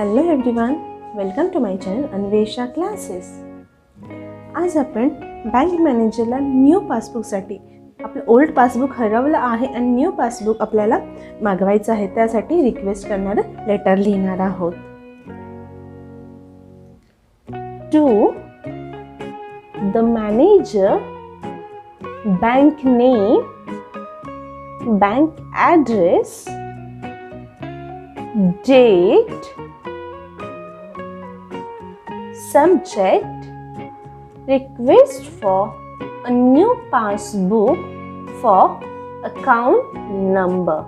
Hello everyone, welcome to my channel Anvesha classes. आज आपण bank मॅनेजरला न्यू पासबुकसाठी आपलं ओल्ड पासबुक हरवलं आहे आणि न्यू पासबुक आपल्याला मागवायचं आहे, त्यासाठी रिक्वेस्ट करणारं लेटर लिहिणार आहोत। To the manager, bank name, bank address, date, subject, request for a new passbook for account number.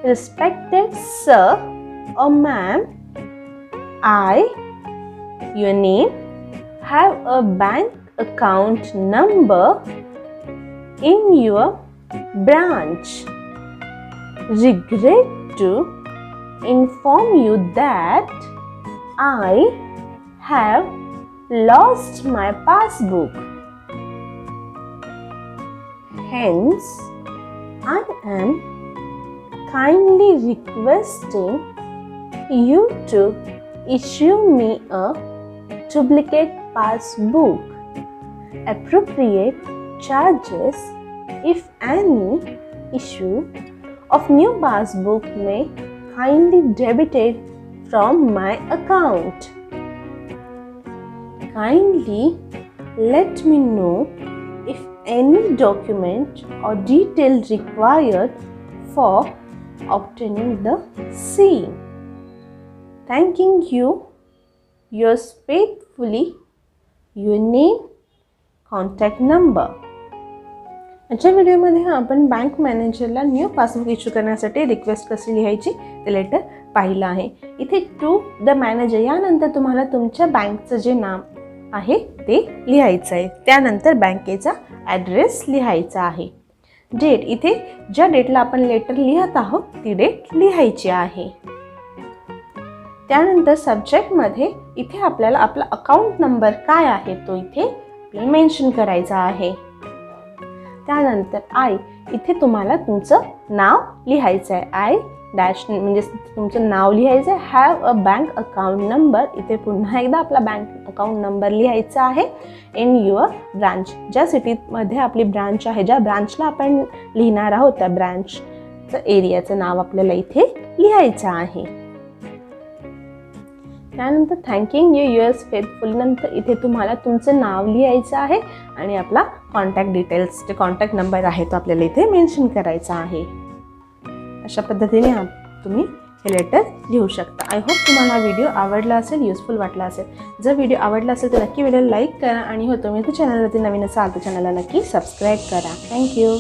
Respected sir or ma'am, I, your name, have a bank account number in your branch. Regret to inform you that I have lost my passbook. Hence, I am kindly requesting you to issue me a duplicate passbook. Appropriate charges, if any, issue of new passbook may kindly debited from my account. Kindly let me know if any document or detail required for obtaining the same. Thanking you, yours faithfully, your name, contact number. आजच्या व्हिडिओमध्ये आपण bank मॅनेजरला new passbook issue करण्यासाठी request कशी लिहायची ते letter पाहिलं आहे। इथे टू द मॅनेजर यानंतर तुम्हाला तुमच्या बँकचं जे नाव आहे ते लिहायचं आहे, त्यानंतर बँकेचा ॲड्रेस लिहायचा आहे। डेट, इथे ज्या डेटला आपण लेटर लिहत आहोत ती डेट लिहायची आहे। त्यानंतर सब्जेक्टमध्ये इथे आपल्याला आपला अकाउंट नंबर काय आहे तो इथे मेन्शन करायचा आहे। त्यानंतर आय, इथे तुम्हाला तुमचं नाव लिहायचं आहे। आय डॅश म्हणजे तुमचं नाव लिहायचं आहे। Have a bank account number, इथे पुन्हा एकदा आपला बँक अकाउंट नंबर लिहायचा आहे। इन युअर ब्रांच, ज्या सिटीमध्ये आपली ब्रांच आहे, ज्या ब्रांचला आपण लिहिणार आहोत त्या ब्रांचचं एरियाचं नाव आपल्याला इथे लिहायचं आहे। त्यानंतर थँकिंग यू युअर्स फेथफुल, नंतर इथे तुम्हाला तुमचं नाव लिहायचं आहे आणि आपला कॉन्टॅक्ट डिटेल्स जे कॉन्टॅक्ट नंबर आहे तो आपल्याला इथे मेन्शन करायचा आहे। अशा पद्धतीने तुम्ही हे लेटर लिहू शकता। आय होप तुम्हाला हा व्हिडिओ आवडला असेल, युजफुल वाटला असेल। जर व्हिडिओ आवडला असेल तर नक्की व्हिडिओ लाईक करा आणि तुम्ही चॅनलवरती नवीन असाल तर चॅनलला नक्की सबस्क्राईब करा। थँक्यू।